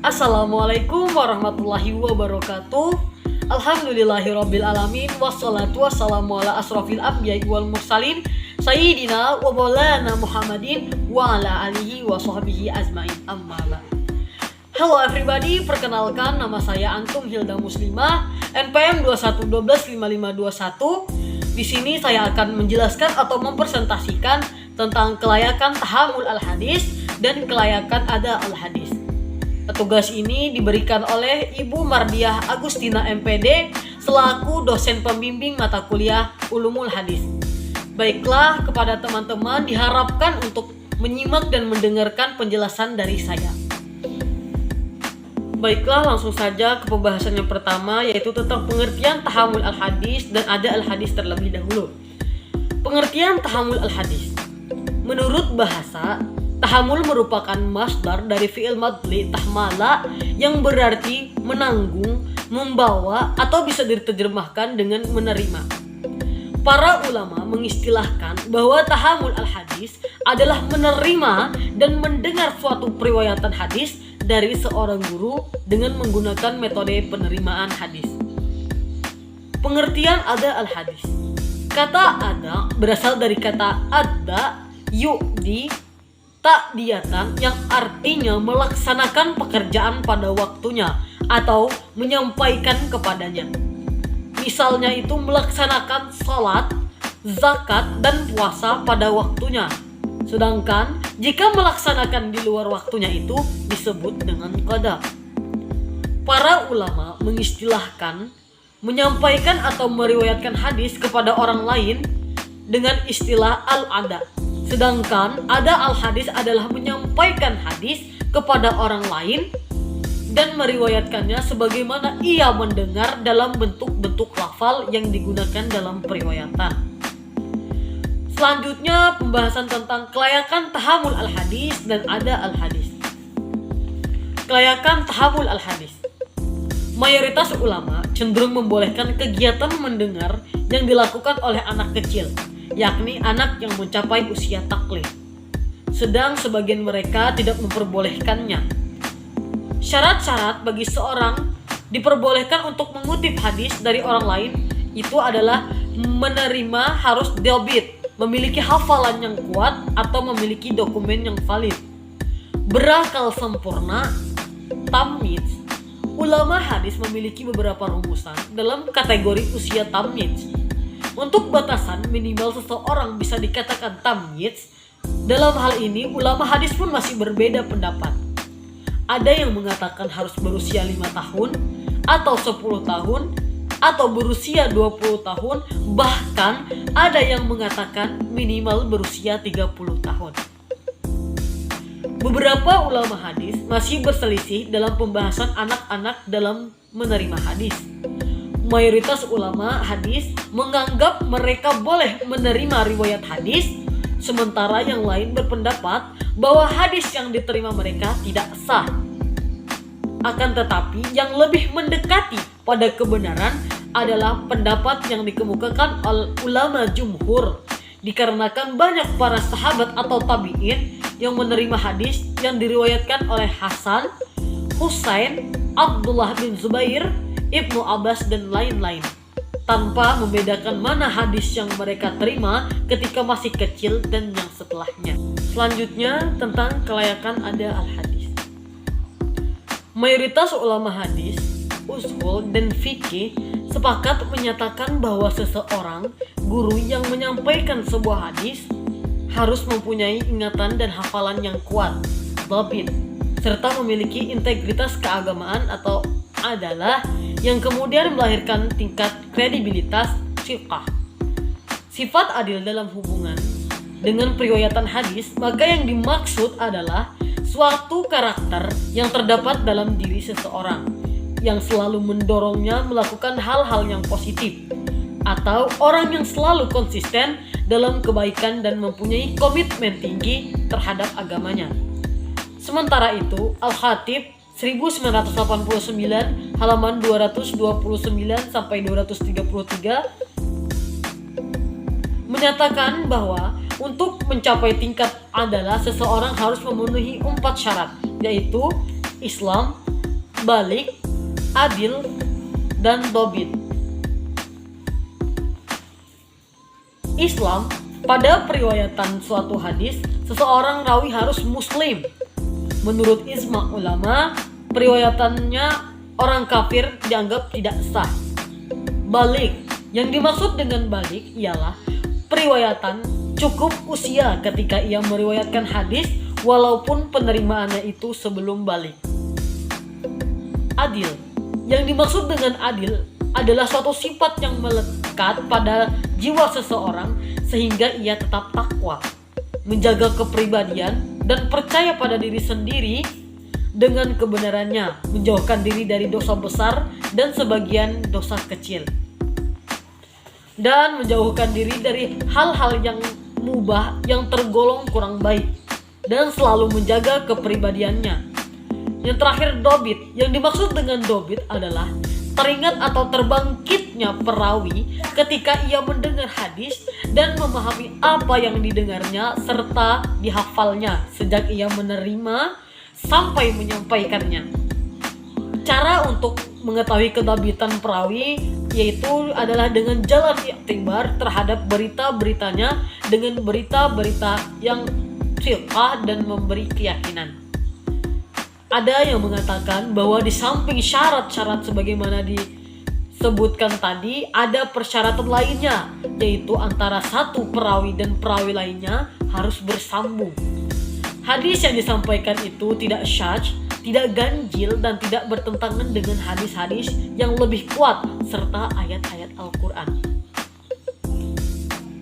Assalamualaikum warahmatullahi wabarakatuh. Alhamdulillahirabbil alamin wassalatu wassalamu ala asrofil anbiya'i wal mursalin sayyidina wa maulana Muhammadin wa ala alihi wa sahbihi ajmain amma ba'd. Hello everybody, perkenalkan nama saya Antum Hilda Muslimah, NPM 21125521. Di sini saya akan menjelaskan atau mempresentasikan tentang kelayakan tahammul al-hadis dan kelayakan ada al-hadis. Tugas ini diberikan oleh Ibu Mardiah Agustina MPD selaku dosen pembimbing mata kuliah Ulumul Hadis. Baiklah, kepada teman-teman diharapkan untuk menyimak dan mendengarkan penjelasan dari saya. Baiklah, langsung saja ke pembahasan yang pertama, yaitu tentang pengertian tahammul al-hadis dan ada al-hadis terlebih dahulu. Pengertian tahammul al-hadis. Menurut bahasa, tahammul merupakan masdar dari fi'il madli tahmala yang berarti menanggung, membawa, atau bisa diterjemahkan dengan menerima. Para ulama mengistilahkan bahwa tahammul al-hadis adalah menerima dan mendengar suatu periwayatan hadis dari seorang guru dengan menggunakan metode penerimaan hadis. Pengertian ada al-hadis. Kata ada berasal dari kata adda yu'di ta'diyatan yang artinya melaksanakan pekerjaan pada waktunya atau menyampaikan kepadanya. Misalnya itu melaksanakan salat, zakat, dan puasa pada waktunya. Sedangkan jika melaksanakan di luar waktunya itu disebut dengan qada. Para ulama mengistilahkan menyampaikan atau meriwayatkan hadis kepada orang lain dengan istilah al-ada. Sedangkan ada al-hadis adalah menyampaikan hadis kepada orang lain dan meriwayatkannya sebagaimana ia mendengar dalam bentuk-bentuk lafal yang digunakan dalam periwayatan. Selanjutnya pembahasan tentang kelayakan tahammul al-hadis dan ada al-hadis. Kelayakan tahammul al-hadis. Mayoritas ulama cenderung membolehkan kegiatan mendengar yang dilakukan oleh anak kecil, yakni anak yang mencapai usia taklif. Sedang sebagian mereka tidak memperbolehkannya. Syarat-syarat bagi seorang diperbolehkan untuk mengutip hadis dari orang lain itu adalah menerima harus dabit, memiliki hafalan yang kuat atau memiliki dokumen yang valid. Berakal sempurna, tamyiz. Ulama hadis memiliki beberapa rumusan dalam kategori usia tamyiz. Untuk batasan minimal seseorang bisa dikatakan tamyiz, dalam hal ini ulama hadis pun masih berbeda pendapat. Ada yang mengatakan harus berusia 5 tahun atau 10 tahun atau berusia 20 tahun, bahkan ada yang mengatakan minimal berusia 30 tahun. Beberapa ulama hadis masih berselisih dalam pembahasan anak-anak dalam menerima hadis. Mayoritas ulama hadis menganggap mereka boleh menerima riwayat hadis, sementara yang lain berpendapat bahwa hadis yang diterima mereka tidak sah. Akan tetapi yang lebih mendekati pada kebenaran adalah pendapat yang dikemukakan oleh ulama jumhur, dikarenakan banyak para sahabat atau tabi'in yang menerima hadis yang diriwayatkan oleh Hasan, Husain, Abdullah bin Zubair, Ibnu Abbas dan lain-lain, tanpa membedakan mana hadis yang mereka terima ketika masih kecil dan yang setelahnya. Selanjutnya tentang kelayakan ada al-hadis. Mayoritas ulama hadis, usul dan fikih sepakat menyatakan bahwa seseorang guru yang menyampaikan sebuah hadis harus mempunyai ingatan dan hafalan yang kuat, dhabit, serta memiliki integritas keagamaan atau adalah yang kemudian melahirkan tingkat kredibilitas thiqah. Sifat adil dalam hubungan dengan periwayatan hadis, maka yang dimaksud adalah suatu karakter yang terdapat dalam diri seseorang yang selalu mendorongnya melakukan hal-hal yang positif, atau orang yang selalu konsisten dalam kebaikan dan mempunyai komitmen tinggi terhadap agamanya. Sementara itu, Al-Khatib 1989 halaman 229 sampai 233 menyatakan bahwa untuk mencapai tingkat adalah seseorang harus memenuhi 4 syarat, yaitu Islam, balik, adil, dan dobit. Islam, pada periwayatan suatu hadis, seseorang rawi harus muslim. Menurut ijma ulama, periwayatannya orang kafir dianggap tidak sah. Balik, yang dimaksud dengan balik ialah periwayatan cukup usia ketika ia meriwayatkan hadis walaupun penerimaannya itu sebelum balik. Adil, yang dimaksud dengan adil adalah suatu sifat yang melekat pada jiwa seseorang sehingga ia tetap takwa, menjaga kepribadian dan percaya pada diri sendiri dengan kebenarannya, menjauhkan diri dari dosa besar dan sebagian dosa kecil, dan menjauhkan diri dari hal-hal yang mubah yang tergolong kurang baik, dan selalu menjaga kepribadiannya. Yang terakhir, dobit. Yang dimaksud dengan dobit adalah teringat atau terbangkitnya perawi ketika ia mendengar hadis dan memahami apa yang didengarnya serta dihafalnya sejak ia menerima sampai menyampaikannya. Cara untuk mengetahui kedabitan perawi yaitu adalah dengan jalan iktibar terhadap berita-beritanya dengan berita-berita yang thiqah dan memberi keyakinan. Ada yang mengatakan bahwa di samping syarat-syarat sebagaimana disebutkan tadi, ada persyaratan lainnya, yaitu antara satu perawi dan perawi lainnya harus bersambung. Hadis yang disampaikan itu tidak syadz, tidak ganjil, dan tidak bertentangan dengan hadis-hadis yang lebih kuat serta ayat-ayat Al-Quran.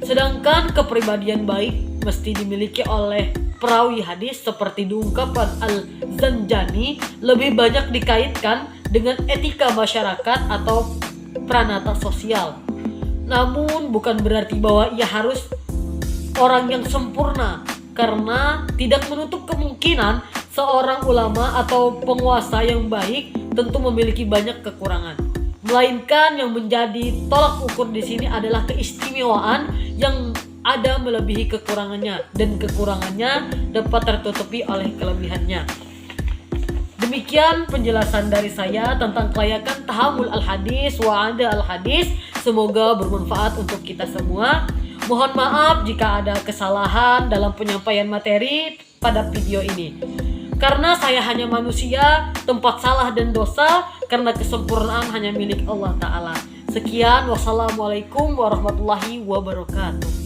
Sedangkan kepribadian baik mesti dimiliki oleh perawi hadis seperti diungkapkan Al-Zanjani lebih banyak dikaitkan dengan etika masyarakat atau pranata sosial. Namun bukan berarti bahwa ia harus orang yang sempurna, karena tidak menutup kemungkinan seorang ulama atau penguasa yang baik tentu memiliki banyak kekurangan. Melainkan yang menjadi tolak ukur di sini adalah keistimewaan yang ada melebihi kekurangannya, dan kekurangannya dapat tertutupi oleh kelebihannya. Demikian penjelasan dari saya tentang kelayakan tahammul al-hadis wa ada al-hadis. Semoga bermanfaat untuk kita semua. Mohon maaf jika ada kesalahan dalam penyampaian materi pada video ini. Karena saya hanya manusia, tempat salah dan dosa, karena kesempurnaan hanya milik Allah Ta'ala. Sekian, wassalamualaikum warahmatullahi wabarakatuh.